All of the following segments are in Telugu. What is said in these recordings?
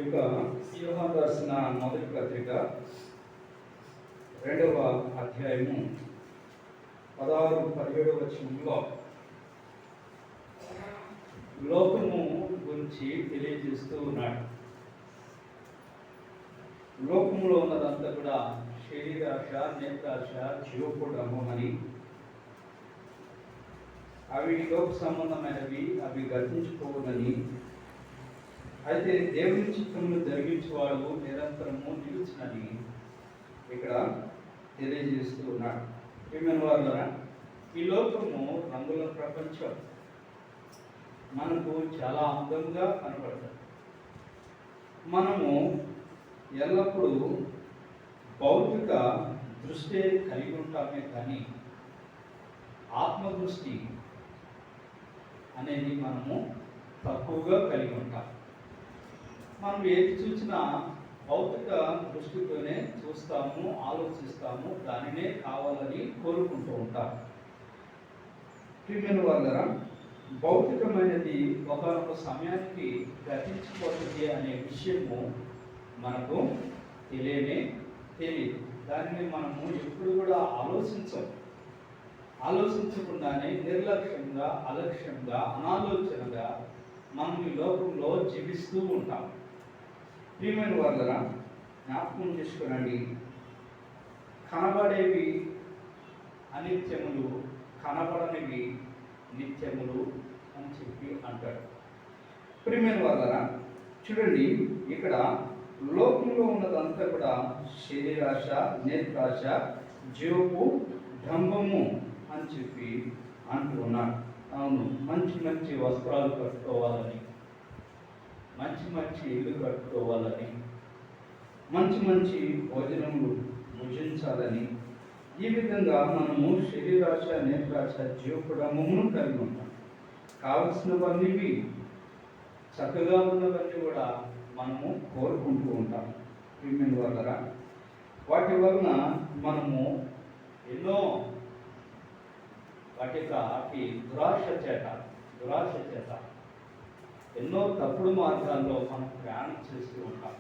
యొక్క యోహాను రాసిన మొదటి పత్రిక 2వ అధ్యాయము 16-17 వచనంలో లోకము గురించి తెలియజేస్తూ ఉన్నాడు. లోకములో ఉన్నదంతా కూడా శరీరాశ, నేత్రాశ, జీవపుడము అని, అవి లోక సంబంధమైనవి, అవి గతించిపోవునని, అయితే దేవుని చిత్తమును జరిగించేవాడు నిరంతరము నిలుచునని ఇక్కడ తెలియజేస్తూ ఉన్నాడు. ప్రియమైన వారులారా, ఈ లోకము రంగుల ప్రపంచం మనకు చాలా అందంగా కనపడుతుంది. మనము ఎల్లప్పుడూ భౌతిక దృష్టి కలిగి ఉంటామే కానీ ఆత్మదృష్టి అనేది మనము తక్కువగా కలిగి ఉంటాం. మనం ఏది చూసినా భౌతిక దృష్టితోనే చూస్తాము, ఆలోచిస్తాము, దానినే కావాలని కోరుకుంటూ ఉంటాం. ప్రియమైన వాళ్ళ భౌతికమైనది ఒకనొక సమయానికి గతించిపోతుంది అనే విషయము మనకు తెలియదు. దానిని మనము ఎప్పుడు కూడా ఆలోచించకుండానే నిర్లక్ష్యంగా, అలక్ష్యంగా, అనాలోచనగా మనం ఈ లోకంలో జీవిస్తూ ఉంటాం. ప్రియమైన వాళ్ళరా, జ్ఞాపకం చేసుకోనండి, కనబడేవి అనిత్యములు, కనబడనివి నిత్యములు అని చెప్పి అంటాడు. ప్రియమైన వాళ్ళరా, చూడండి, ఇక్కడ లోకంలో ఉన్నదంతా కూడా శరీరాశ, నేత్రాశ, జీవపు డంబము అని చెప్పి అంటూ ఉన్నాడు. అవును, మంచి మంచి వస్త్రాలు కట్టుకోవాలని, మంచి ఇల్లు కట్టుకోవాలని, మంచి భోజనములు భుజించాలని, ఈ విధంగా మనము శరీరాశ, నేత్రాశ, జీవపుడమును కలిగి ఉంటాం. కావలసినవన్నీ, చక్కగా ఉన్నవన్నీ కూడా మనము కోరుకుంటూ ఉంటాం. ప్రియమైన వాళ్ళరా, వాటి వలన మనము ఎన్నో వాటి దురాశ చేత ఎన్నో తప్పుడు మార్గాల్లో మనం ప్రయాణం చేస్తూ ఉంటాం.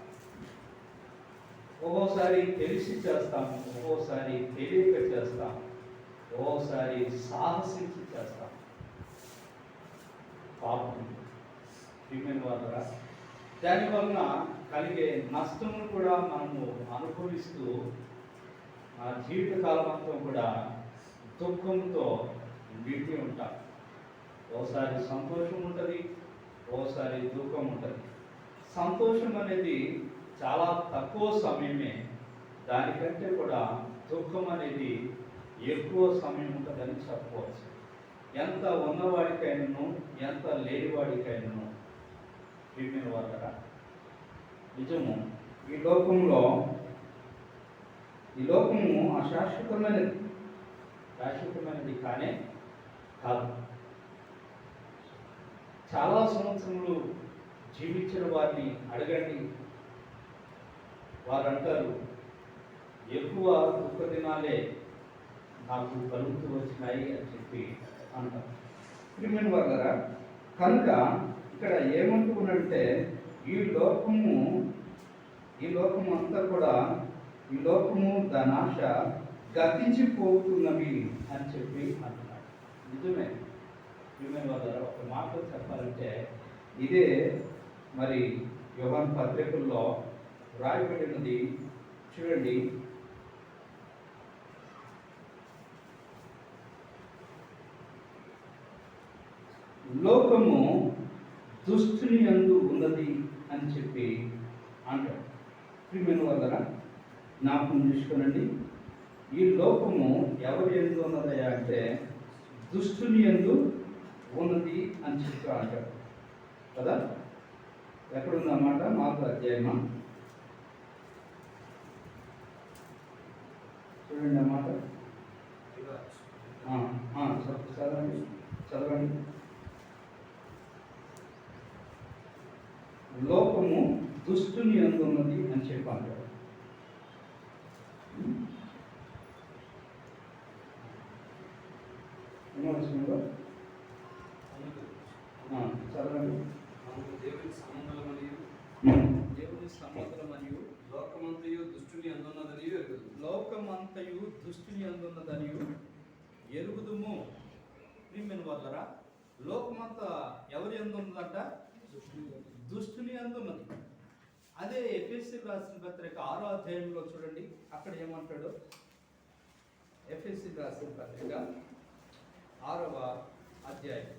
ఒక్కోసారి తెలిసి చేస్తాము, ఒక్కోసారి తెలియక చేస్తాం, ఒక్కోసారి సాహసించి చేస్తాం. పాపం ప్రియమైన వాళ్ళరా, దానివలన కలిగే నష్టమును కూడా మనము అనుభవిస్తూ మన జీవితకాలం అంతా కూడా దుఃఖంతో నిండి ఉంటాం. ఓసారి సంతోషం ఉంటుంది, ఓసారి దుఃఖం ఉంటుంది. సంతోషం అనేది చాలా తక్కువ సమయమే, దానికంటే కూడా దుఃఖం అనేది ఎక్కువ సమయం ఉంటుందని చెప్పవచ్చు. ఎంత ఉన్నవాడికైనను, ఎంత లేనివాడికైనను. ప్రియమైన వాళ్ళరా, నిజము, ఈ లోకము శాశ్వతమైనది కానే కాదు. చాలా సంవత్సరములు జీవించిన వారిని అడగండి, వారు అంటారు, ఎక్కువ దుఃఖ దినాలే నాకు కలుగుతూ వచ్చినాయి అని చెప్పి అంటారు. ప్రియమైన వాళ్ళరా, కనుక ఇక్కడ ఏమంటున్నాడంటే, ఈ లోకము అంతా కూడా, ఈ లోకము దాని ఆశ గతించిపోతున్నవి అని చెప్పి అంటున్నాడు. నిజమే. ప్రియమైన వాళ్ళ, ఒక మాట చెప్పాలంటే ఇదే మరి యోహాను పత్రికల్లో రాయబడినది. చూడండి, లోకము దుష్టుని యందు ఉన్నది అని చెప్పి అంటాడు. ప్రియమైన వాళ్ళ, జ్ఞాపకం చూసుకోనండి, ఈ లోకము ఎవరి యందు ఉన్నదయా అంటే దుష్టుని యందు ఉన్నది అని చెప్పి అంటాడు కదా. ఎక్కడుందన్నమాట? 4వ అధ్యాయమా, చూడండి అన్నమాట. చదవండి. లోకము దుష్టుని యందు ఉన్నది అని చెప్పి అంటాడు. ఏమవుతుందో చదవండి. దేవునికి సంబంధాలు మరియు దేవుని దుష్టుని అందున్నదని ఎరుగుదు. లోకమంతయు దుష్టుని అందున్నదని ఎరుగుదుము. ప్రియమైన వాళ్ళరా, లోకమంతా ఎవరి అందున్నదంట? దుష్టుని అందున్నది. అదే ఎఫెసీయులకు రాసిన పత్రిక 6వ అధ్యాయంలో చూడండి, అక్కడ ఏమంటాడు? ఎఫెసీయులకు రాసిన పత్రిక 6వ అధ్యాయం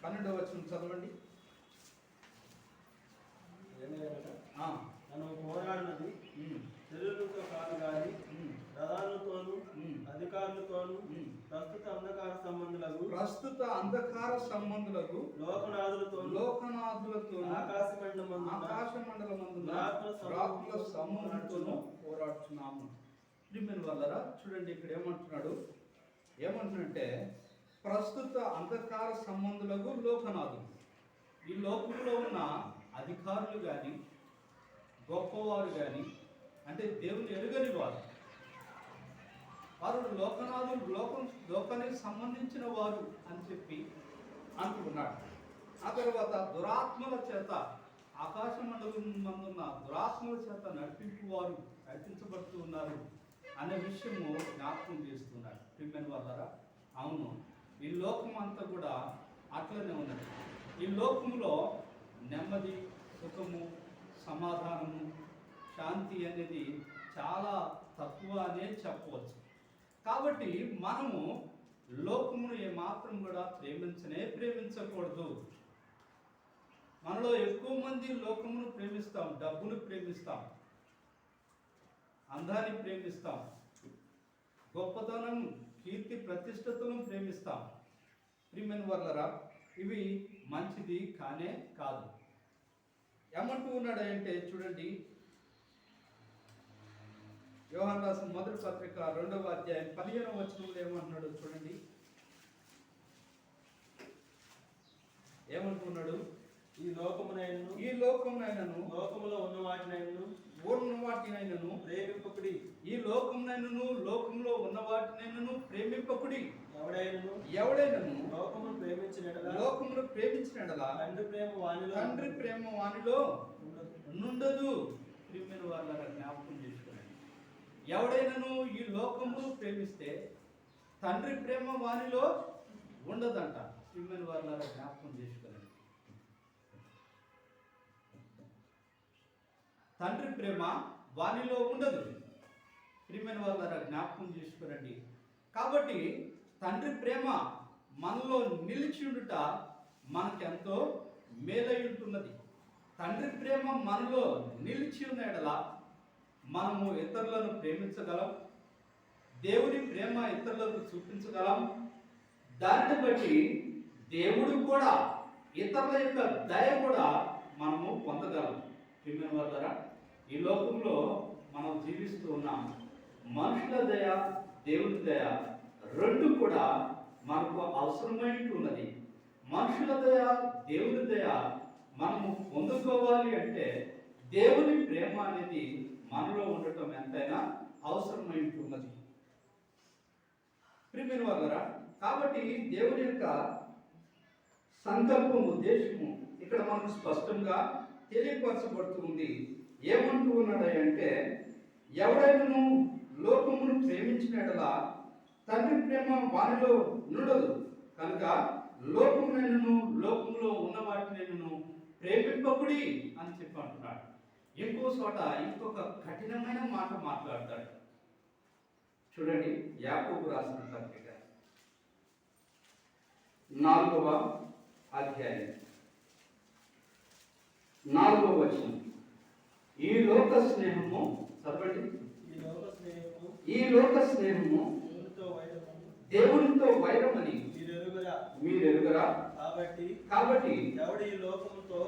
12వ వచనం చదవండి. తను పోరాడినది శరీరులతో కాదు గాని ప్రధానులతోనూ అధికారులతోనూ ప్రస్తుత అంధకార సంబంధులకు లోకనాథులతో ఆకాశమండలమందున రాత్రుల సమూహంతోనూ పోరాడుతున్నాము. ప్రియమైన వాళ్ళరా, చూడండి ఇక్కడ ఏమంటున్నాడంటే ప్రస్తుత అంధకార సంబంధులకు లోకనాథులు. ఈ లోకంలో ఉన్న అధికారులు కానీ గొప్పవారు కానీ, అంటే దేవుని ఎరుగని వారు లోకనాథులు, లోకానికి సంబంధించిన వారు అని చెప్పి అంటున్నాడు. ఆ తర్వాత దురాత్మల చేత, ఆకాశ మండలం మందున్న దురాత్మల చేత నడిపించబడుతూ ఉన్నారు అనే విషయము జ్ఞాపకం చేస్తున్నాడు. ప్రియమైన వాళ్ళరా, అవును, ఈ లోకం అంతా కూడా అట్లనే ఉన్నది. ఈ లోకంలో నెమ్మది, సుఖము, సమాధానము, శాంతి అనేది చాలా తక్కువ అనే చెప్పవచ్చు. కాబట్టి మనము లోకమును ఏమాత్రం కూడా ప్రేమించకూడదు. మనలో ఎక్కువ మంది లోకమును ప్రేమిస్తాం, డబ్బును ప్రేమిస్తాం, అందాన్ని ప్రేమిస్తాం, గొప్పతనం, కీర్తి ప్రతిష్టతలను ప్రేమిస్తాం. ప్రియమైన వాళ్ళరా, ఇవి మంచిది కానే కాదు. ఏమంటూ ఉన్నాడంటే చూడండి, యోహాను రాసిన మొదటి పత్రిక 2వ అధ్యాయం 15వ వచనంలో ఏమంటున్నాడు చూడండి. ఏమంటున్నాడు? ఈ లోకమునైనను లోకములో ఉన్న వాటినైనను ప్రేమింపకుడి. ఈ లోకమునైనను లోకములో ఉన్న వాటినైనను ప్రేమింపకుడి. ఎవడైనను లోకమును ప్రేమించిన ఎడల తండ్రి ప్రేమ వానిలో నుండదు. ప్రియమైన వాళ్ళ జ్ఞాపకం చేసుకోండి. ఎవడైనను ఈ లోకమును ప్రేమిస్తే తండ్రి ప్రేమ వానిలో ఉండదంట. ప్రియమైన వాళ్ళ జ్ఞాపకం చేసుకోండి. తండ్రి ప్రేమ వానిలో ఉండదు. ప్రియమైన వాళ్ళ జ్ఞాపకం చేసుకోరండి. కాబట్టి తండ్రి ప్రేమ మనలో నిలిచి ఉండుట మనకెంతో మేలై ఉంటున్నది. తండ్రి ప్రేమ మనలో నిలిచి ఉన్న ఎడల మనము ఇతరులను ప్రేమించగలం, దేవుని ప్రేమ ఇతరులకు చూపించగలం. దానిని బట్టి దేవుడు కూడా, ఇతరుల యొక్క దయ కూడా మనము పొందగలం. ప్రియమైన వాళ్ళరా, ఈ లోకంలో మనం జీవిస్తూ ఉన్నాం. మనుషుల దయ, దేవుని దయ రెండు కూడా మనకు అవసరమై ఉన్నది. మనుషుల దయ, దేవుని దయ మనము పొందుకోవాలి అంటే దేవుని ప్రేమ అనేది మనలో ఉండటం ఎంతైనా అవసరమై ఉన్నది. ప్రియమైన వాళ్ళరా, కాబట్టి దేవుని యొక్క సంకల్పం, ఉద్దేశము ఇక్కడ మనకు స్పష్టంగా తెలియపరచబడుతుంది. ఏమంటూ ఉన్నాడంటే ఎవరైనా లోకమును ప్రేమించిన ఎడల తండ్రి ప్రేమ వానిలో నుండదు. కనుక లోకమునైనను లోకంలో ఉన్న వాటినైనను ప్రేమింపకుడి అని చెప్పి అంటున్నాడు. ఇంకో చోట ఇంకొక కఠినమైన మాట మాట్లాడతాడు. చూడండి, యాకోబు రాసిన పత్రిక 4వ అధ్యాయం 4వ వచనం. ఈ లోక స్నేహము చదవండి. ఈ లోక స్నేహము దేవునితో వైరమని మీరెరుగరా? కాబట్టి ఎవడు ఈ లోకంతో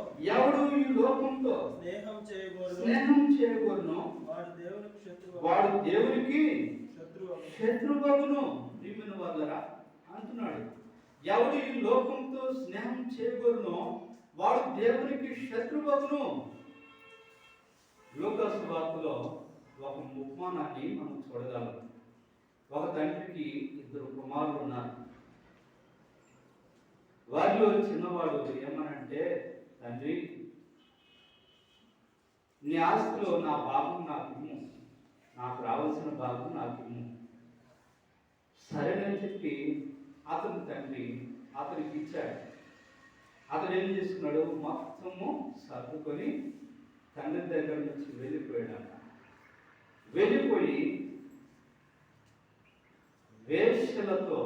స్నేహం చేయగోరును వాడు దేవునికి శత్రువగును. ప్రియమైన వాళ్ళరా అంటున్నాడు, ఎవడు ఈ లోకంతో స్నేహం చేయగోరునో వాడు దేవునికి శత్రువగును. లోకాసు వార్తలో ఒక ఉపమానాన్ని మనం చూడగలం. ఒక తండ్రికి 2 కుమారులు ఉన్నారు. వారిలో చిన్నవాడు ఏమనంటే, తండ్రి నీ ఆస్తిలో నా భాగం నాకు ఇమ్ము, నాకు రావాల్సిన భాగం నాకు ఇమ్ము. సరేనని చెప్పి అతని తండ్రి అతనికి ఇచ్చాడు. అతను ఏం చేసుకున్నాడు, మొత్తము సర్దుకొని తండ్రి దగ్గర నుంచి వెళ్ళిపోయాడు. వెళ్ళిపోయి వేశ్యలతో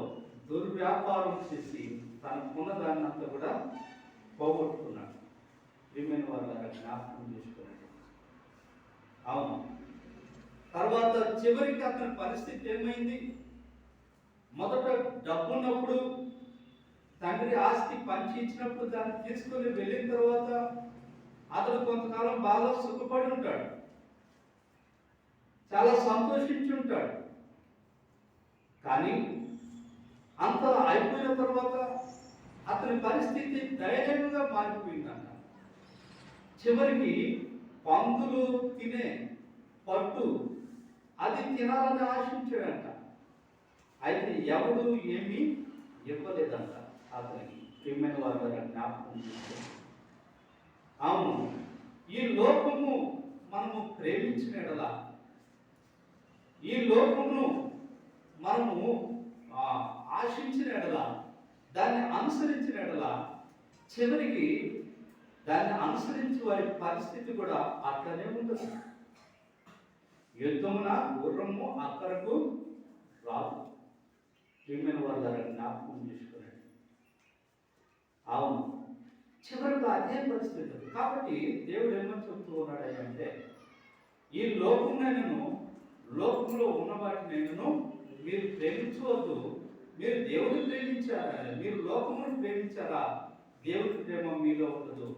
దుర్వ్యాపారం చేసి తనకున్న దాన్నంతా కూడా పోగొట్టుకున్నాడు. ప్రియమైన వాళ్ళ జ్ఞాపకం చేసుకోండి. అవును, తర్వాత చివరికి అతని పరిస్థితి ఏమైంది? మొదట డబ్బు ఉన్నప్పుడు తండ్రి ఆస్తి పంచి ఇచ్చినప్పుడు దాన్ని తీసుకొని వెళ్ళిన తర్వాత అతను కొంతకాలం బాగా సుఖపడి ఉంటాడు, చాలా సంతోషించి ఉంటాడు. కానీ అంత అయిపోయిన తర్వాత అతని పరిస్థితి దయనీయంగా మారిపోయిందంట. చివరికి పందులు తినే పట్టు అది తినాలని ఆశించాడంట. అయితే ఎవడు ఏమీ ఇవ్వలేదంట అతనికి. ప్రియమైన వారి దగ్గర జ్ఞాపకం చేసుకోండి. అవును, ఈ లోకము మనము ప్రేమించిన ఎడల, ఈ లోకమును మనము ఆశించిన ఎడల, దాన్ని అనుసరించిన ఎడల, చివరికి దాన్ని అనుసరించి వారి పరిస్థితి కూడా అట్లనే ఉంటుంది. యుద్ధమున గుర్రము అక్కడకు రాదు. ప్రియమైన వారి ద్వారా జ్ఞాపకం చేసుకున్నాడు. అవును, చివరికి అదే పరిస్థితి. కాబట్టి దేవుడు ఏమని చెప్తూ ఉన్నాడు అంటే, ఈ లోకంలో ఉన్న వాటిని మీరు ప్రేమించవద్దు. మీరు దేవుని ప్రేమించారా? మీరు లోకమును ప్రేమించారా? దేవుని ప్రేమ మీలో ఉండదు.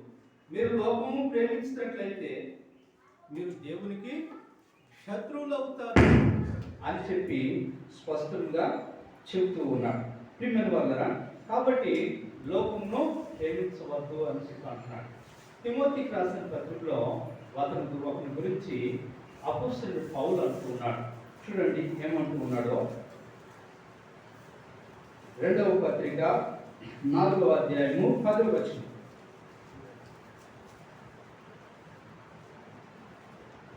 మీరు లోకము ప్రేమించినట్లయితే మీరు దేవునికి శత్రువులు అవుతారు అని చెప్పి స్పష్టంగా చెబుతూ ఉన్నాడు. ప్రియమైన వాళ్ళరా, కాబట్టి లోకమును ప్రేమించవద్దు అని చెప్పి అంటున్నాడు. తిమోతికి రాసిన పత్రికలో ఒకరి గురించి అపోస్తలుడు పౌలు అంటున్నాడు. చూడండి ఏమంటూ ఉన్నాడో. 2వ పత్రిక 4వ అధ్యాయము 10వ వచనం.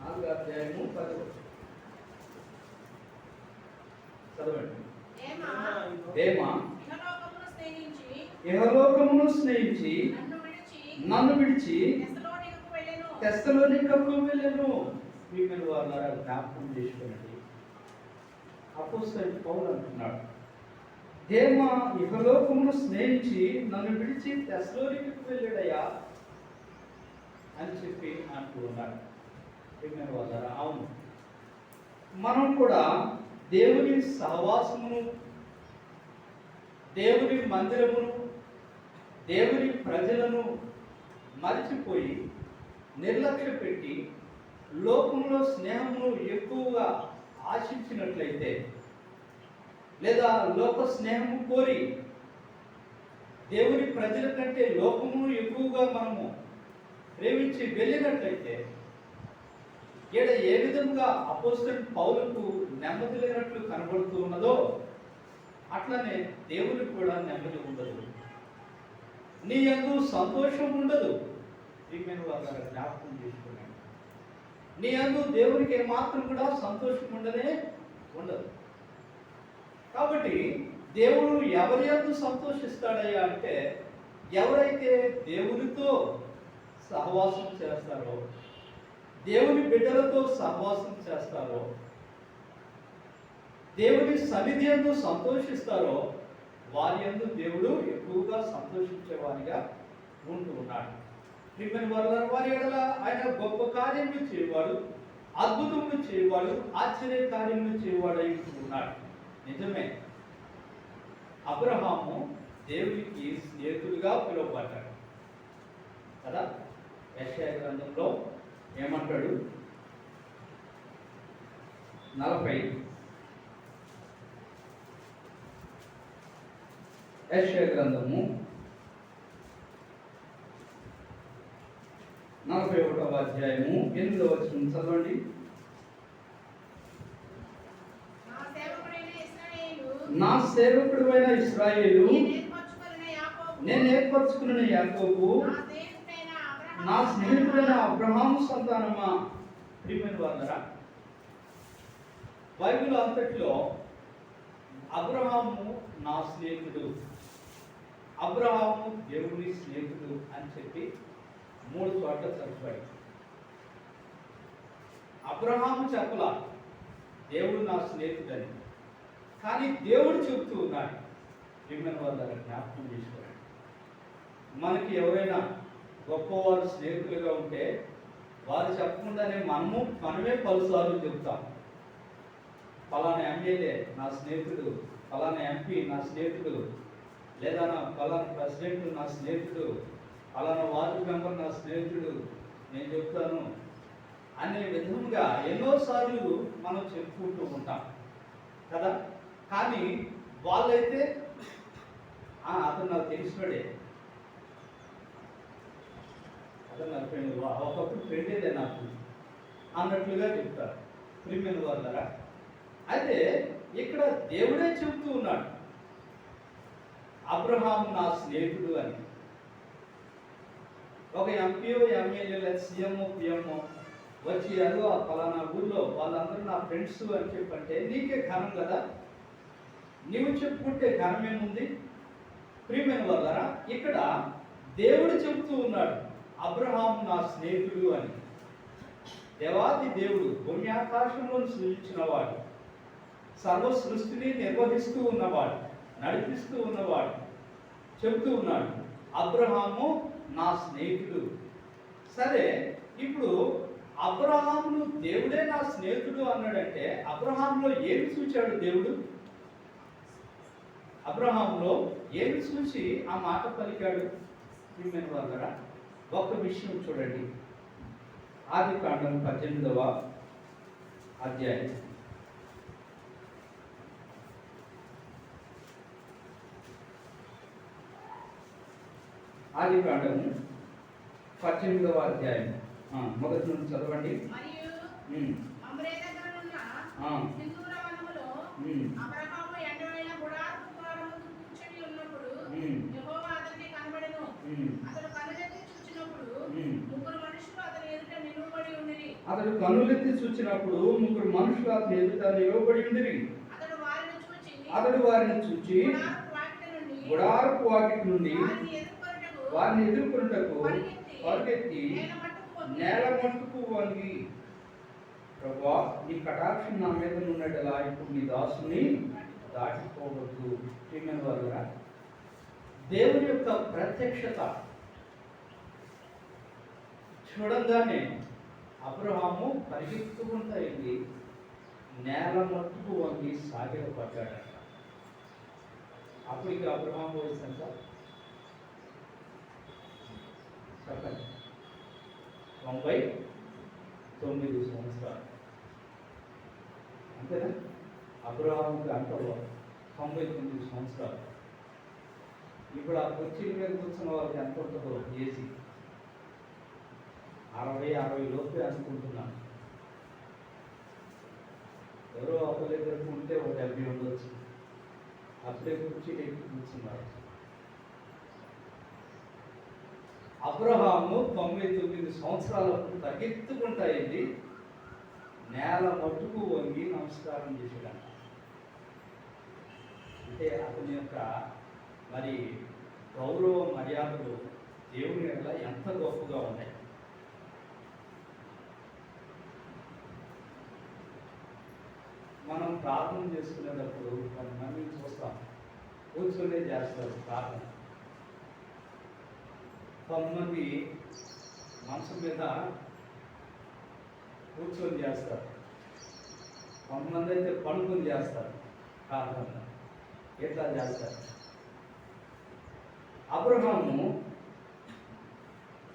4వ అధ్యాయము 10వ వచనం చదవండి. దేమా ఇహలోకమును స్నేహించి నన్ను విడిచి తెస్సలోనికకు వెళ్ళెను. ప్రియమైన వారులారా, జ్ఞాపకం చేసుకోండి. అపోస్తలుడు పౌలు అంటున్నాడు, దేమా ఇహలోకమును స్నేహించి నన్ను విడిచి తెస్సలోనికకు వెళ్ళాడయ్యా అని చెప్పి అంటూ ఉన్నాడు. ప్రియమైన వారులారా, అవును, మనం కూడా దేవుని సహవాసమును, దేవుని మందిరమును, దేవుని ప్రజలను మరిచిపోయి నిర్లక్ష్య పెట్టి లోకంలో స్నేహమును ఎక్కువగా ఆశించినట్లయితే, లేదా లోక స్నేహము కోరి దేవుని ప్రజల కంటే లోకమును ఎక్కువగా మనము ప్రేమించి వెళ్ళినట్లయితే, ఈడ ఏ విధంగా అపోస్తలుడు పౌలుకు నెమ్మది లేనట్లు కనబడుతూ ఉన్నదో అట్లనే దేవునికి కూడా నెమ్మది ఉండదు, నీ యందు సంతోషం ఉండదు. ప్రియమైన వారు జ్ఞాపకం చేసుకున్నాను, నీ యందు దేవునికి ఏమాత్రం కూడా సంతోషం ఉండదు. కాబట్టి దేవుడు ఎవరి యందు సంతోషిస్తాడయ్యా అంటే, ఎవరైతే దేవునితో సహవాసం చేస్తారో, దేవుని బిడ్డలతో సహవాసం చేస్తారో, దేవుని సన్నిధి యందు సంతోషిస్తారో, వారి యందు దేవుడు ఎక్కువగా సంతోషించేవారిగా ఉంటూ ఉన్నాడు. ప్రియమైన వారి ఎడల ఆయన గొప్ప కార్యములు చేయవాడు, అద్భుతములు చేయవాడు, ఆశ్చర్య కార్యములు చేయవాడు అయి ఉన్నాడు. నిజమే, అబ్రహాము దేవునికి స్నేహితుడిగా పిలువబడ్డాడు కదా. యెషయా గ్రంథంలో ఏమంటాడు? 40 యెషయా గ్రంథము 41వ అధ్యాయము 8వ వచనం చదవండి. నా సేవకుడైన ఇశ్రాయేలు నేను ఏర్పరచుకున్న యాకోబు నా స్నేహితుడైన అబ్రహాము సంతానమా. ప్రియమైన వాళ్ళరా, బైబిల్ అంతట్లో అబ్రహాము నా స్నేహితుడు, అబ్రహాము దేవుని స్నేహితుడు అని చెప్పి 3 చోట్ల చెప్పాడు. అబ్రహాము చెప్పలా దేవుడు నా స్నేహితుడని, కానీ దేవుడు చెబుతూ ఉన్నాడు. ప్రియమైన వాళ్ళ జ్ఞాపకం చేసుకోండి, మనకి ఎవరైనా గొప్పవారు స్నేహితులుగా ఉంటే వారు చెప్పకుండానే మనమే పలుసార్లు చెబుతాం. ఫలానా ఎమ్మెల్యే నా స్నేహితుడు, ఫలానా ఎంపీ నా స్నేహితుడు, లేదా నా ఫలానా ప్రెసిడెంట్ నా స్నేహితుడు, ఫలానా వార్డు మెంబర్ నా స్నేహితుడు, నేను చెప్తాను అనే విధంగా ఎన్నోసార్లు మనం చెప్పుకుంటూ ఉంటాం కదా. కానీ వాళ్ళైతే అతను నాకు తెలిసినోడే, అతను నా ఫ్రెండ్, ఒకప్పుడు ఫ్రెండేదే నాకు అన్నట్లుగా చెప్తారు. ప్రియమైన వాళ్ళరా, అయితే ఇక్కడ దేవుడే చెబుతూ ఉన్నాడు అబ్రహాము నా స్నేహితుడు అని. ఒక ఎంపీఓ ఎమ్మెల్యే సీఎంఓ పిఎంఓ వచ్చి అదో ఫలానా ఊళ్ళో వాళ్ళందరూ నా ఫ్రెండ్స్ అని చెప్పంటే నీకే ఘనం కదా, నీవు చెప్పుకుంటే ఘనమేముంది. ప్రియమైన వాళ్ళరా, ఇక్కడ దేవుడు చెబుతూ ఉన్నాడు అబ్రహాము నా స్నేహితుడు అని. దేవాది దేవుడు భూమి ఆకాశంలో సృష్టించినవాడు, సర్వ సృష్టిని నిర్వహిస్తూ ఉన్నవాడు, నడిపిస్తూ ఉన్నవాడు చెబుతూ ఉన్నాడు అబ్రహాము నా స్నేహితుడు. సరే, ఇప్పుడు అబ్రహామును దేవుడే నా స్నేహితుడు అన్నాడంటే అబ్రహాంలో ఏమి చూచాడు దేవుడు? అబ్రహాంలో ఏమి చూసి ఆ మాట పలికాడు? ప్రియమైన వాళ్ళరా, ఒక్క విషయం చూడండి. ఆదికాండం 18వ అధ్యాయం. ఆదికాండము 18వ అధ్యాయం మొదటి నుంచి చదవండి. అతడు కన్నులెత్తి చూచినప్పుడు 3 మనుషులు అతని ఎదుట నిలవబడి ఉండిరి. అతడు వారిని చూచి గుడారపు వాకిటి నుండి వారిని ఎదుర్కొనుటకు పరిగెత్తి నేల మట్టుకు వంగి, ప్రభువా నీ కటాక్షం నా మీద ఉన్నట్టులా ఇప్పుడు నీ దాసుని దాటిపోవద్దు. ప్రియమైన వారుగా, దేవుని యొక్క ప్రత్యక్షత చూడంగానే అబ్రహాము పరిగెత్తుకుంటా వెళ్ళి నేల మట్టుకు వంగి సాగిలపడ్డాడట. అప్పటికి అబ్రహాము వయసు ఎంత చెప్పండి? 99 సంవత్సరాలు. అంతేనా? అబ్రహాముకి అంత 99 సంవత్సరాలు. ఇప్పుడు ఆ కుర్చీల మీద కూర్చున్న వాళ్ళకి ఎంత ఉంటుందో ఏసీ 60 లోపే అనుకుంటున్నాను. ఎవరో ఒకరి దగ్గర ఉంటే ఒక 70 ఉండొచ్చు. అప్పుడే కుర్చీలు ఎక్కి కూర్చున్నారు. అబ్రహాము 99 సంవత్సరాలకు పరిగెత్తుకుంటా వెళ్ళి నేల మట్టుకు వంగి నమస్కారం చేశాడంట. అంటే అతని యొక్క మరి గౌరవ మర్యాదలు దేవుని యొక్క ఎంత గొప్పగా ఉన్నాయి. మనం ప్రార్థన చేసుకునేటప్పుడు కొంతమందిని చూస్తాం, కూర్చొనే చేస్తారు ప్రార్థన. కొంతమంది మనసు మీద కూర్చొని చేస్తారు, కొంతమంది అయితే పడుకొని చేస్తారు ప్రార్థన. ఎట్లా చేస్తారు? అబ్రహాము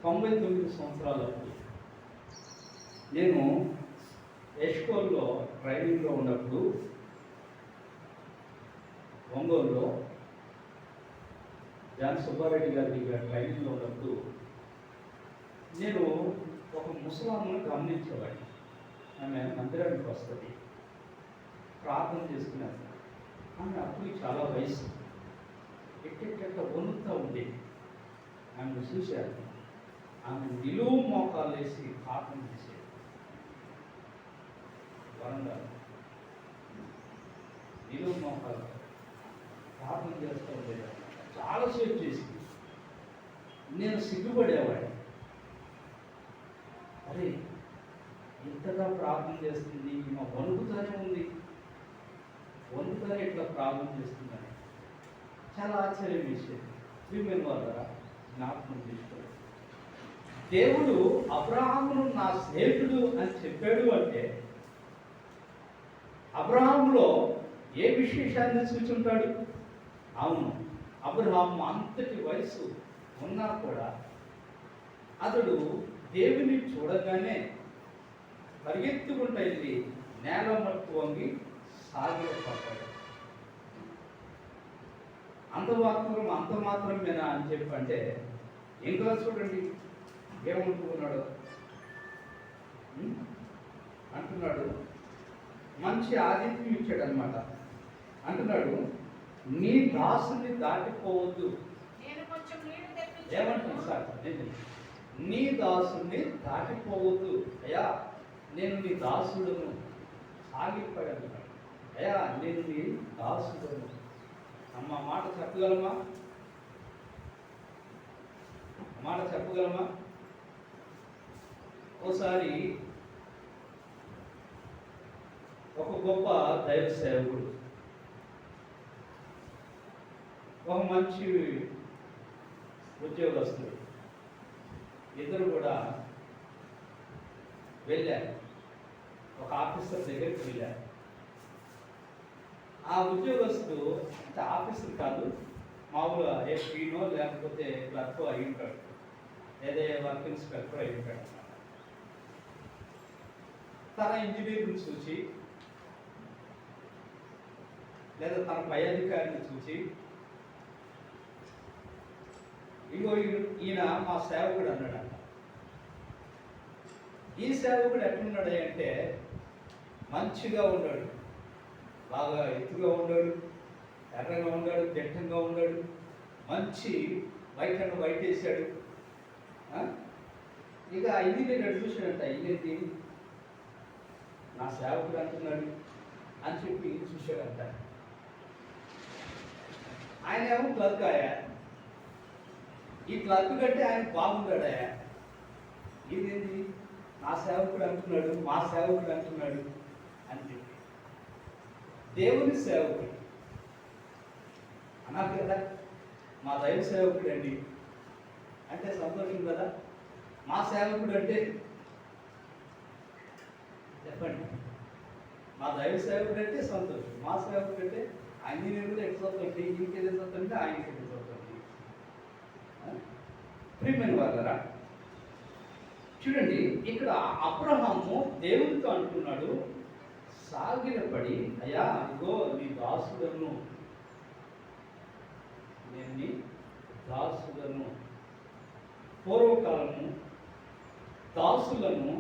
99 సంవత్సరాలప్పుడు నేను ఎష్కోల్లో ట్రైనింగ్లో ఉన్నప్పుడు ఒంగోలులో జాన్ సుబ్బారెడ్డి గారి ట్రైనింగ్లో ఉన్నప్పుడు నేను ఒక ముసలామును గమనించేవాడిని. ఆమె మందిరానికి వస్తుంది, ప్రార్థన చేసుకునేది. ఆమె అప్పుడు చాలా వయసు, ఎట్టెట్ట వణుకుతూ ఉండేది. ఆమెను చూశారు. ఆమె నిలువు మోకాలు వేసి ప్రార్థన చేసేది. వరండాలు నిలువు మోకాలు ప్రార్థన చేస్తూ ఉండేది. చాలాసేపు చేసింది. నేను సిగ్గుపడేవాడిని. అరే, ఇంతగా ప్రార్థన చేస్తుంది, మా వణుకుతానే ఉంది, వణుకుతానే ఇట్లా ప్రార్థన చేస్తుందని చాలా ఆశ్చర్యం వేసేది. ప్రియమైన వాళ్ళ జ్ఞాపకం చేసుకోవాలి. దేవుడు అబ్రహామును నా స్నేహితుడు అని చెప్పాడు అంటే అబ్రహాములో ఏ విశేషాన్ని సూచించాడు? అవును, అబ్రహాము అంతటి వయసు ఉన్నా కూడా అతడు దేవుని చూడగానే పరిగెత్తుకుంటూ వెళ్ళి నేల మట్టు వంగి సాగిలపడ్డాడు. అంత మాత్రమేనా అని చెప్పంటే ఇంకా చూడండి ఏమనుకున్నాడు అంటున్నాడు. మంచి ఆతిథ్యం ఇచ్చాడు అనమాట. అంటున్నాడు, నీ దాసుని దాటిపోవద్దు. ఏమంటుంది సార్? నీ దాసుని దాటిపోవద్దు అయ్యా, నేను నీ దాసుడును. సాగిపోయాడు. అయ్యా, నేను నీ దాసుడును. అమ్మ మాట చెప్పగలమా? మాట చెప్పగలమా? ఓసారి ఒక గొప్ప దైవ సేవకుడు, ఒక మంచి ఉద్యోగస్తుడు ఇద్దరు కూడా వెళ్ళారు. ఒక ఆఫీసర్ దగ్గరికి వెళ్ళారు. ఆ ఉద్యోగస్తుడు అంటే ఆఫీసర్ కాదు, మామూలుగా ఎస్పీనో లేకపోతే క్లర్క్ అయి ఉంటాడు, లేదా వర్క్ ఇన్స్పెక్టర్ అయి ఉంటాడు. తన ఇంజనీర్ని చూసి లేదా తన పై అధికారిని చూసి, ఇగో ఈయన మా సేవకుడు అన్నాడంట. ఈ సేవకుడు ఎట్లున్నాడు అంటే మంచిగా ఉన్నాడు, బాగా ఎత్తుగా ఉన్నాడు, ఎర్రగా ఉన్నాడు, దిట్టంగా ఉన్నాడు, మంచి వైట్ అండ్ వైట్ వేసాడు. ఇక ఇంజనీర్ ఎటు చూశాడంట, ఇదేంటి నా సేవకుడు అంటున్నాడు అని చెప్పి చూశాడంట. ఆయన ఏమో క్లర్క్ అయ్యా, ఈ క్లర్క్ కంటే ఆయన బాగుంటాడయా, ఇదేంటి నా సేవకుడు అంటున్నాడు, మా సేవకుడు అంటున్నాడు అని చెప్పి. దేవుని సేవకుడు అన్నారు కదా, మా దైవ సేవకుడు అండి అంటే సంతోషం కదా. మా సేవకుడు అంటే చెప్పండి, మా దైవ సేవకుడు అంటే సంతోషం, మా సేవకుడు అంటే ఆయన కూడా ఎటు సంతోషం, ఇంకేది సంతోషం, ఆయనకి ఎటు సంతోషం. ప్రియమైన వాళ్ళరా, చూడండి ఇక్కడ అబ్రహాము దేవునితో అంటున్నాడు, సాగిలపడి అయ్యా ఇగో నీ దాసుడను, నేను నీ దాసుడను. పూర్వకాలము దాసులను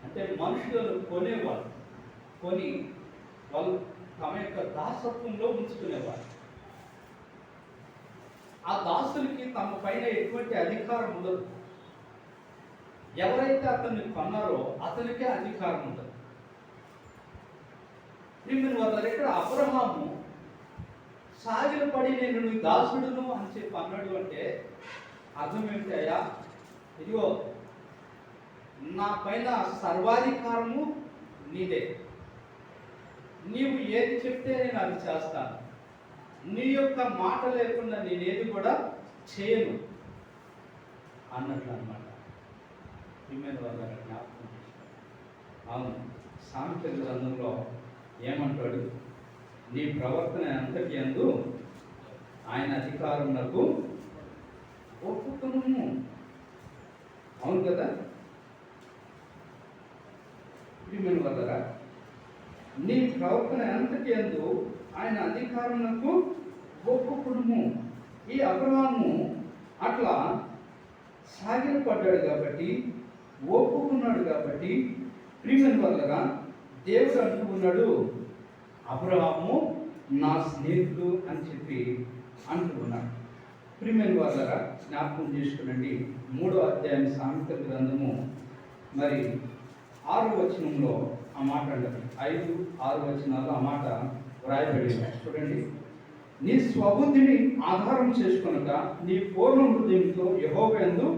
అంటే మనుషులను కొనేవారు, కొని వాళ్ళు తమ యొక్క దాసత్వంలో ఉంచుకునేవారు. ఆ దాసులకి తమ పైన ఎటువంటి అధికారం ఉండదు. ఎవరైతే అతన్ని కొన్నారో అతనికే అధికారం ఉండదు. ప్రియమైన వాళ్ళ ఇక్కడ అబ్రహాము సాగిలపడి నేను నీ దాసుడును అని చెప్పి అన్నాడు అంటే అర్థం ఏంటి? అయ్యా ఇదిగో నా పైన సర్వాధికారము నీదే, నీవు ఏది చెప్తే నేను అది చేస్తాను, నీ యొక్క మాట లేకుండా నేనేది కూడా చేయను అన్నట్లు అనమాట. ప్రియమైన వాళ్ళ జ్ఞాపకం చేస్తాను. అవును, సామెతల గ్రంథంలో ఏమంటాడు? నీ ప్రవర్తన అంతటి యందు ఆయన అధికారమునకు ఒప్పుకొనుము. అవును కదా. ప్రియమైన వాళ్ళరా, నీ ప్రవర్తన అంతటి యందు ఆయన అధికారమునకు ఒప్పుకొనుము. ఈ అబ్రహాము అట్లా సాగిలపడ్డాడు కాబట్టి, ఒప్పుకున్నాడు కాబట్టి, ప్రియమైన వాళ్ళరా దేవుడు అంటున్నాడు, అబ్రహాము నా స్నేహితుడు అని చెప్పి అంటున్నాడు. ప్రియమైన వాళ్ళారా, జ్ఞాపకం చేసుకునండి, 3వ అధ్యాయం సామెతల గ్రంథము మరి 6వ వచనంలో ఆ మాట అంటారు. 5, 6 వచనాలు ఆ మాట వ్రాయబడింది. చూడండి, నీ స్వబుద్ధిని ఆధారం చేసుకొనక నీ పూర్ణ హృదయంతో యెహోవా యందు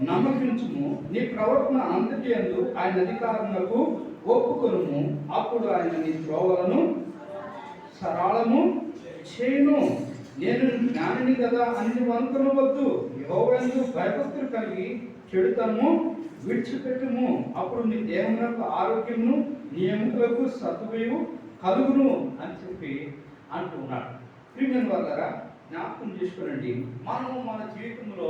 నమ్మకించుము, నీ ప్రవర్తన అంతటి యందు ఆయన అధికారములకు ఒప్పుకొనుము, అప్పుడు ఆయన నీ త్రోవలను సరళము చేయును. నేను జ్ఞానిని కదా అని నువ్వు అనుకునవద్దు. యెహోవా యందు భయభక్తులు కలిగి చెడుతనము విడిచిపెట్టుము, అప్పుడు నీ దేహమునకు ఆరోగ్యమును నీ ఎముకలకు సత్తువయు కలుగును అని చెప్పి అంటున్నాడు. ప్రియమైన వాళ్ళారా, జ్ఞాపకం చేసుకోనండి, మనము మన జీవితంలో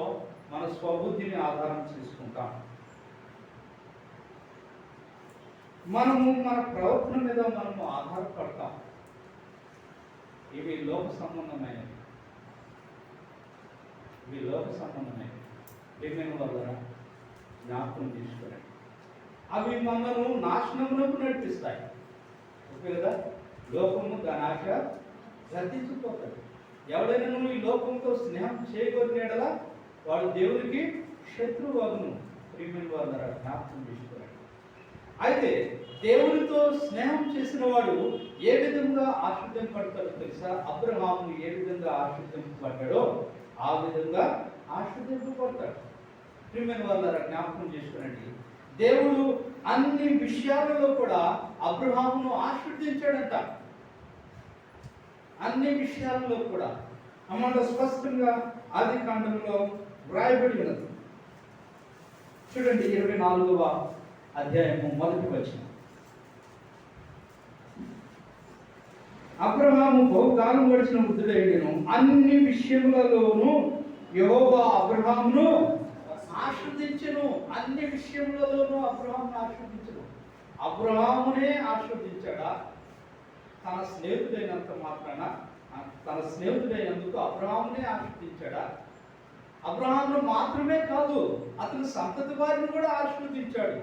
మన స్వబుద్ధిని ఆధారం చేసుకుంటాం. మనము మన ప్రవర్తన మీద మనము ఆధారపడతాం. ఇవి లోక సంబంధమైనవి, ప్రియమైన వాళ్ళారా, జ్ఞాపకం చేసుకోండి. అవి మనను నాశనమునకు నడిపిస్తాయి. ఓకే కదా? లోకము దాని ఆశ గతించిపోతాడు. ఎవడైనా నువ్వు ఈ లోకంతో స్నేహం చేయగలిగినలా వాడు దేవునికి శత్రువు అగును. ప్రియమైన వాళ్ళారా, జ్ఞాపకం చేసుకోండి. అయితే దేవునితో స్నేహం చేసిన వాడు ఏ విధంగా ఆశ్రయింపడతాడో తెలుసా? అబ్రహాము ఏ విధంగా ఆశ్రయింపబడ్డాడో ఆ విధంగా ఆశ్రయింపబడతాడు. ప్రియమైన వాళ్ళారా, జ్ఞాపకం చేసుకోనండి, దేవుడు అన్ని విషయాలలో కూడా అబ్రహామును ఆశీర్వదించాడంట. అన్ని విషయాలలో కూడా అన్నమాట స్పష్టంగా ఆది కాండంలో వ్రాయబడి ఉన్నది. చూడండి, 24వ అధ్యాయము 1వ వచనం. అబ్రహాము బహుకాలం గడిచిన వృద్ధుడైనను అన్ని విషయములలోనూ యెహోవా అబ్రహామును ఆశీర్వదించెను. అన్ని విషయములలోనూ అబ్రహామును ఆశీర్వదించెను. అబ్రహామునే ఆశీర్వదించాడా? తన స్నేహితుడైనందుకు అబ్రహామునే ఆశీర్వదించాడా? అబ్రహామును మాత్రమే కాదు, అతని సంతతి వారిని కూడా ఆశీర్వదించాడు.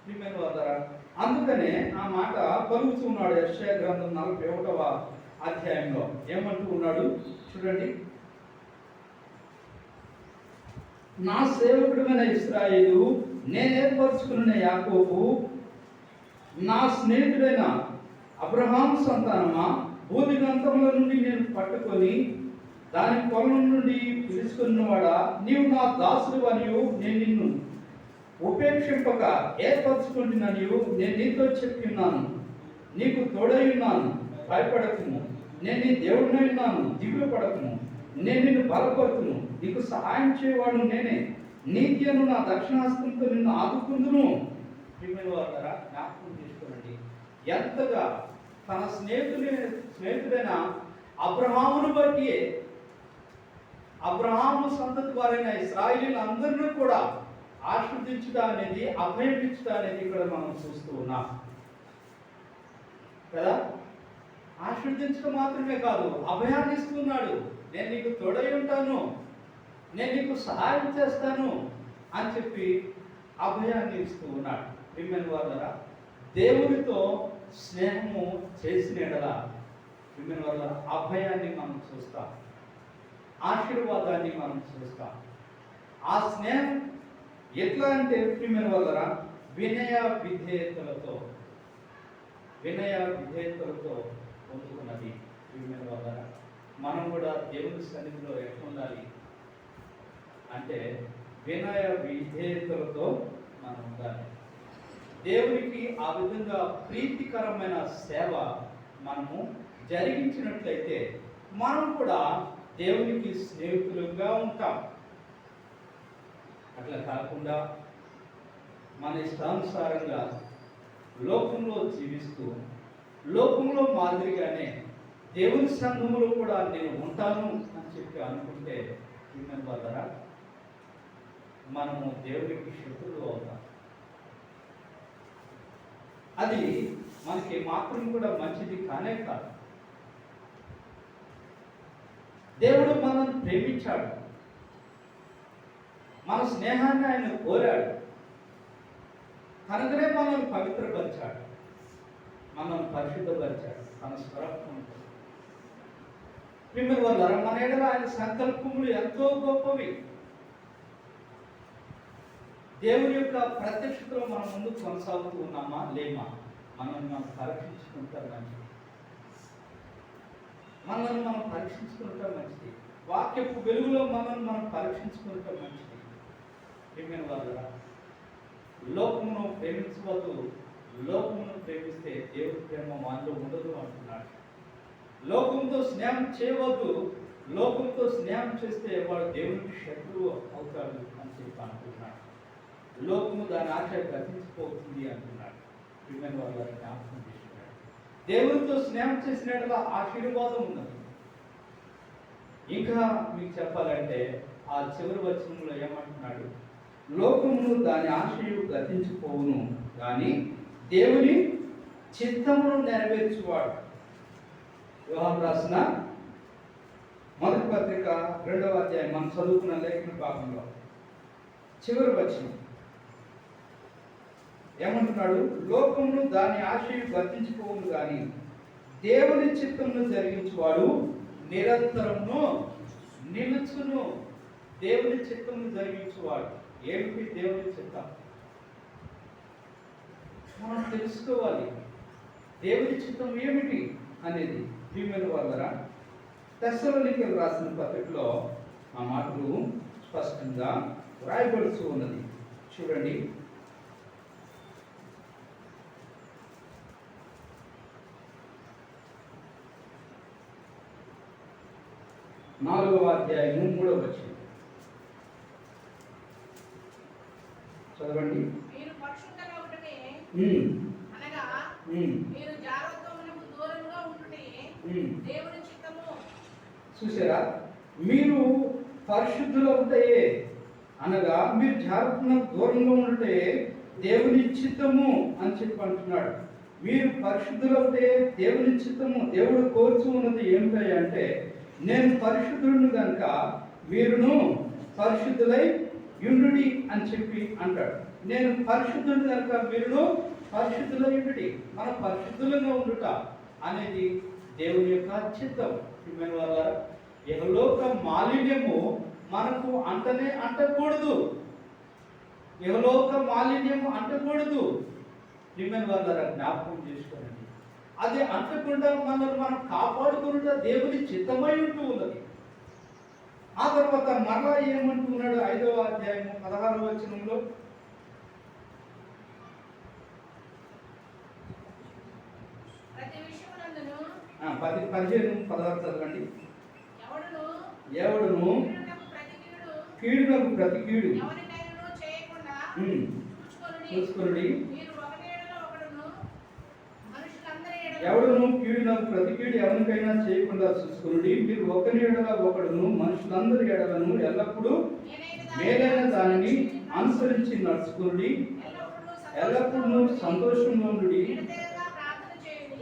ప్రియమైన వాళ్ళారా, అందుకనే ఆ మాట పలుకుతున్నాడు. యెషయా గ్రంథం 41వ అధ్యాయంలో ఏమంటూ ఉన్నాడు చూడండి, నా సేవకుడైన ఇశ్రాయేలు, నేను ఏర్పరచుకున్న యాకోబు, నా స్నేహితుడైన అబ్రహాము సంతానమా, భూదిగంతముల నుండి నేను పట్టుకొని దాని కొలను నుండి పిలుచుకున్నవాడా, నీవు నా దాసుడు అనియు నేను నిన్ను ఉపేక్షింపక ఏర్పరచుకుంటున్నాను. నేను నీతో చెప్తున్నాను, నీకు తోడై ఉన్నాను, భయపడకుము. నేను నీ దేవుడినై ఉన్నాను, దిగులు పడకుము. నేను నిన్ను బలపరుతును, నీకు సహాయం చేయవాడు నేనే. నీతి అను నా దక్షిణాస్తంతో నిన్ను ఆదుకుందును. ప్రియమైన వారా, జ్ఞాపకం చేసుకోండి, ఎంతగా తన స్నేహితుడైన అబ్రహామును బట్టి అబ్రహాము సంతతి వారైన ఇశ్రాయేలీయులందరినీ కూడా ఆశీర్వదించుట అనేది, అభయం ఇచ్చుట అనేది ఇక్కడ మనం చూస్తూ ఉన్నాం కదా. ఆశీర్వదించడం మాత్రమే కాదు, అభయాన్ని ఇస్తున్నాడు. నేను నీకు తోడై ఉంటాను, నేను నీకు సహాయం చేస్తాను అని చెప్పి అభయాన్ని ఇస్తూ ఉన్నాడు. ప్రియమైన వాళ్ళారా, దేవునితో స్నేహము చేసిన ఎడల ప్రియమైన వాళ్ళారా, అభయాన్ని మనం చూస్తాం, ఆశీర్వాదాన్ని మనం చూస్తాం. ఆ స్నేహం ఎట్లా అంటే ప్రియమైన వాళ్ళారా, వినయ విధేయతలతో పొందుకున్నది. ప్రియమైన వాళ్ళారా, మనం కూడా దేవుని సన్నిధిలో ఎట్లా ఉండాలి అంటే వినయ విధేయతలతో మనం ఉండాలి. దేవునికి ఆ విధంగా ప్రీతికరమైన సేవ మనము జరిగించినట్లయితే మనం కూడా దేవునికి స్నేహితులుగా ఉంటాం. అట్లా కాకుండా మన ఇష్టానుసారంగా లోకంలో జీవిస్తూ లోకంలో మాదిరిగానే దేవుని సంఘములో కూడా నేను ఉంటాను అని చెప్పి అనుకుంటే వాళ్ళ మనము దేవునికి శత్రువులు అవుతాం. అది మనకి మాత్రం కూడా మంచిది కానే కాదు. దేవుడు మనల్ని ప్రేమించాడు, మన స్నేహాన్ని ఆయన కోరాడు, కనుకనే మనల్ని పవిత్రపరిచాడు, మనల్ని పరిశుద్ధపరిచాడు తన స్వరూపం. మిమ్మల్ని వల్ల మన ఎడల ఆయన సంకల్పములు ఎంతో గొప్పవి. దేవుని యొక్క ప్రత్యక్షతలో మనం ముందు కొనసాగుతూ ఉన్నామా లేమా మనల్ని మనం పరీక్షించుకుంటారు మంచిది. మనల్ని మనం పరీక్షించుకుంటాం మంచిది. వాక్యపు వెలుగులో మనల్ని మనం పరీక్షించుకుంటాం మంచిది. ప్రియమైన వాళ్ళ లోకమును ప్రేమించవద్దు, లోకమును ప్రేమిస్తే దేవుడి ప్రేమ మనలో ఉండదు అంటున్నాడు. లోకంతో స్నేహం చేయవద్దు, లోకంతో స్నేహం చేస్తే వాడు దేవునికి శత్రువు అవుతాడు అని చెప్పి అంటున్నాడు. లోకము దాని ఆశ గతించిపోతుంది అంటున్నాడు. ప్రియమైన వాళ్ళ జ్ఞాపకం చేస్తున్నాడు. దేవునితో స్నేహం చేసినట్లా ఆశీర్వాదం ఉన్నది. ఇంకా మీకు చెప్పాలంటే ఆ చివరి వచనంలో ఏమంటున్నాడు? లోకమును దాని ఆశయు గతించిపోవును, కానీ దేవుని చిత్తమును నెరవేర్చువాడు. యోహాను రాసిన మొదటి పత్రిక 2వ అధ్యాయం మనం చదువుకున్న లేఖన భాగంలో చివరి వచనం ఏమంటున్నాడు? లోకమును దాని ఆశయు గతించిపోవును, కానీ దేవుని చిత్తమును జరిగించువాడు నిరంతరమును నిలుచును. దేవుని చిత్తమును జరిగించువాడు. ఏమిటి దేవుని చిత్తం? మనం తెలుసుకోవాలి. దేవుని చిత్తం ఏమిటి అనేది. ప్రియమైన వాళ్ళరా, తెస్సలోనికీయులకు రాసిన పత్రికలో ఆ మాటలు స్పష్టంగా వ్రాయబడుతూ ఉన్నది. చూడండి, నాలుగవ అధ్యాయము 3వ వచనం చదవండి. మీరు పరిశుద్ధంగా ఉండుటే, అనగా మీరు జారత్వమునకు దూరముగా ఉండుటే దేవుని చిత్తము. చూసారా? మీరు పరిశుద్ధులవుతాయే అనగా మీరు జాగ్రత్తకు దూరంగా ఉంటే దేవుని చిత్తము అని చెప్పి అంటున్నాడు. మీరు పరిశుద్ధులవుతే దేవుని చిత్తము. దేవుడు కోరుచు ఉన్నది ఏమిటి అంటే, నేను పరిశుద్ధుడిని కనుక మీరును పరిశుద్ధులై యుండుడి అని చెప్పి అంటాడు. నేను పరిశుద్ధుడిని కనుక మీరును పరిశుద్ధులై యుండుడి. మన పరిశుద్ధులుగా ఉండుట అనేది దేవుని యొక్క చిత్తం. వల్ల ఇహలోక మాలిన్యము మనకు అంటకూడదు. ఇహలోక మాలిన్యము అంటకూడదు. ప్రియమైన వాళ్ళ జ్ఞాపకం చేసుకోండి. అది అంటకుండా మనల్ని మనం కాపాడుకుంటా దేవుని చిత్తమై ఉంటూ ఉన్నది. ఆ తర్వాత మరలా ఏమంటున్నాడు? 5వ అధ్యాయము 16వ వచనంలో ప్రతి విషయమునందును 15-16 చదవండి. ఎవడును కీడునకు ప్రతి కీడు ఎవరికైనా చేయకుండా చూసుకొనుడి. మీరు ఒకని ఎడల ఒకడును మనుషులందరి ఎడల ఎవడును కీడునకు ప్రతి కీడు ఎవరికైనా చేయకుండా చూసుకొనుడి. మీరు ఒకరి ఎడల ఒకడును మనుషులందరి ఎడలను ఎల్లప్పుడూ మేలైన దానిని అనుసరించి నడుచుకొనుడి. ఎల్లప్పుడూ సంతోషంగా ఉండుడి.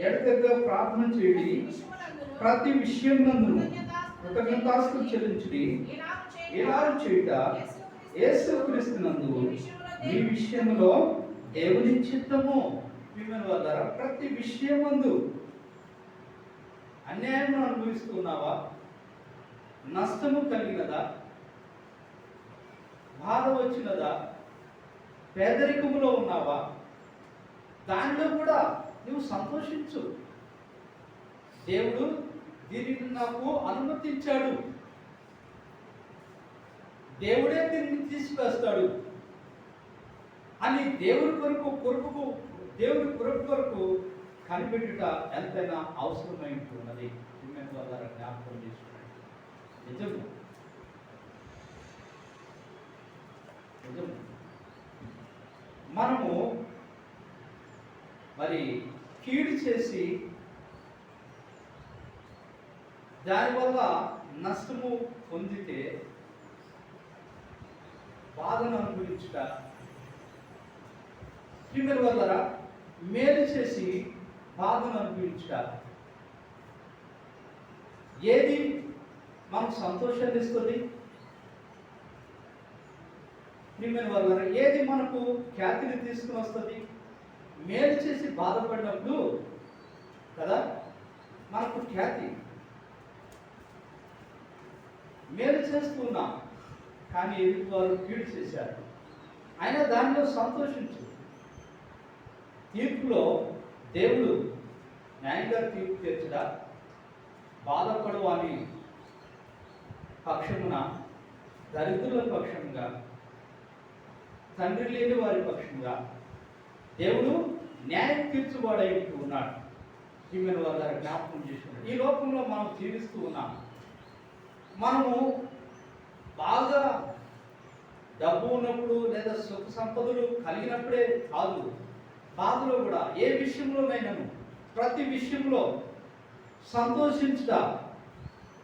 ఎడతెగక ప్రార్థన చేయుడి. ప్రతి విషయం నందును కృతజ్ఞతాస్తుతులు చెల్లించుడి. ఇలా చేయుట యేసుక్రీస్తునందు మీ విషయంలో దేవుని చిత్తము. వల్ల ప్రతి విషయమందు అన్యాయం అనుభవిస్తున్నావా? నష్టము కలిగినదా? బాధ వచ్చినదా? పేదరికములో ఉన్నావా? దానిలో కూడా నువ్వు సంతోషించు. దేవుడు దీనిని నాకు అనుమతించాడు, దేవుడే దీన్ని తీసుకొస్తాడు అని దేవుడి దేవుడి కొరకు కనిపెట్టుట ఎంతైనా అవసరమై ఉంటున్నది. ద్వారా జ్ఞాపకం చేసుకోండి. నిజం మనము మరి కీడు చేసి దానివల్ల నష్టము పొందితే బాధను అనుభవించుట, ప్రియమైన వాళ్ళరా మేలు చేసి బాధను అనుభవించుట, ఏది మనకు సంతోషాన్ని ఇస్తుంది? ప్రియమైన వాళ్ళరా ఏది మనకు ఖ్యాతిని తీసుకుని వస్తుంది? మేలు చేసి బాధపడినప్పుడు కదా మనకు ఖ్యాతి. మేలు చేస్తున్నాం, కానీ ఎదుటి వారు కీడు చేశారు. అయినా దానిలో సంతోషించు. తీర్పులో దేవుడు న్యాయంగా తీర్పు తీర్చడా, బాధపడు అని పక్షమున, దరిద్రుల పక్షంగా, తండ్రి లేని వారి పక్షంగా దేవుడు న్యాయం తీర్చువాడై ఉన్నాడు. ఈమెను వాళ్ళ జ్ఞాపకం చేసుకున్నాడు. ఈ లోకంలో మనం జీవిస్తూ ఉన్నాం. మనము బాగా డబ్బు ఉన్నప్పుడు లేదా సుఖ సంపదలు కలిగినప్పుడే కాదు, బాధలో కూడా ఏ విషయంలోనైనాను ప్రతి విషయంలో సంతోషించుట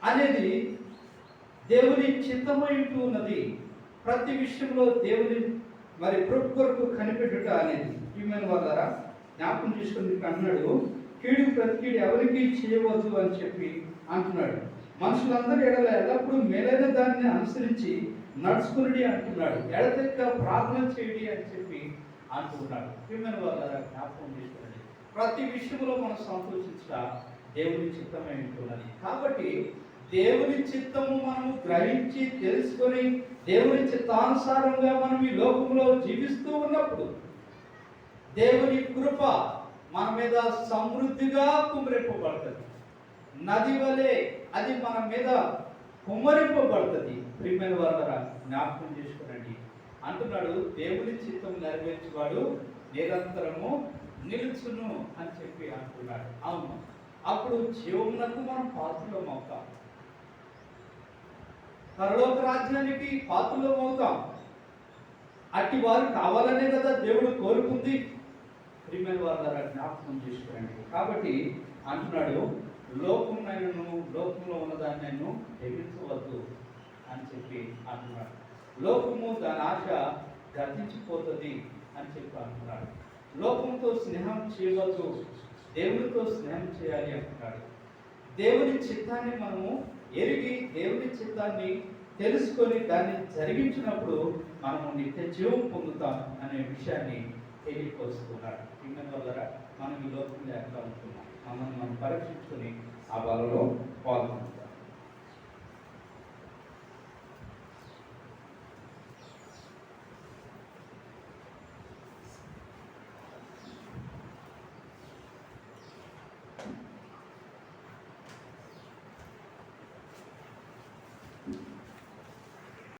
అనేది దేవుని చిత్తమై ఉన్నది. ప్రతి విషయంలో దేవుని మరి కృప కొరకు కనిపెట్టుట అనేది ఈమెను వాళ్ళ జ్ఞాపకం చేసుకుని అన్నాడు, కీడు ప్రతి కీడు ఎవరికి చేయవద్దు అని చెప్పి అంటున్నాడు. మనుషులందరూ ఎల్లప్పుడూ మేలైన దాన్ని అనుసరించి నడుచుకుని అంటున్నాడు. ఎడతెక్క ప్రార్థన చేయడి అని చెప్పి అంటున్నాడు. ఈమెను వాళ్ళ జ్ఞాపకం చేసుకున్నది. ప్రతి విషయంలో మనం సంతోషించట దేవుని చిత్తమై ఉంటున్నది. కాబట్టి దేవుని చిత్తము మనము గ్రహించి తెలుసుకొని దేవుని చిత్తానుసారంగా మనం ఈ లోకంలో జీవిస్తూ ఉన్నప్పుడు దేవుని కృప మన మీద సమృద్ధిగా కుమ్మరింపబడుతుంది. నది వలె అది మన మీద కుమ్మరింపబడుతుంది. ప్రియమైన వారలారా, జ్ఞాపకం చేసుకునండి అంటున్నాడు. దేవుని చిత్తం నెరవేర్చేవాడు నిరంతరము నిలుచును అని చెప్పి అంటున్నాడు. అవును, అప్పుడు జీవమునకు మనం పాత్రలం అవుతాం, పరలోక రాజ్యానికి పాత్రలం అవుతాం. అట్టి వారు కావాలనే కదా దేవుడు కోరుకుంది. ప్రియమైన వారలారా, జ్ఞాపకం చేసుకోండి. కాబట్టి అంటున్నాడు, లోకంలో ఉన్నదాన్ని నేను ఎదిరించవద్దు అని చెప్పి అంటున్నాడు. లోకము దాని ఆశ గతించిపోతుంది అని చెప్పి అంటున్నాడు. లోకంతో స్నేహం చేయవద్దు, దేవునితో స్నేహం చేయాలి అంటున్నాడు. దేవుని చిత్తాన్ని మనము ఎరిగి దేవుని చిత్తాన్ని తెలుసుకొని దాన్ని జరిగించినప్పుడు మనము నిత్య జీవం పొందుతాం అనే విషయాన్ని తెలియపరుస్తున్నాడు. వల్ల మనం ఈ లోకంలో ఎట్లా ఉంటున్నాం, మనం పరీక్షించుకొని ఆ బలలో పాల్గొంటాం.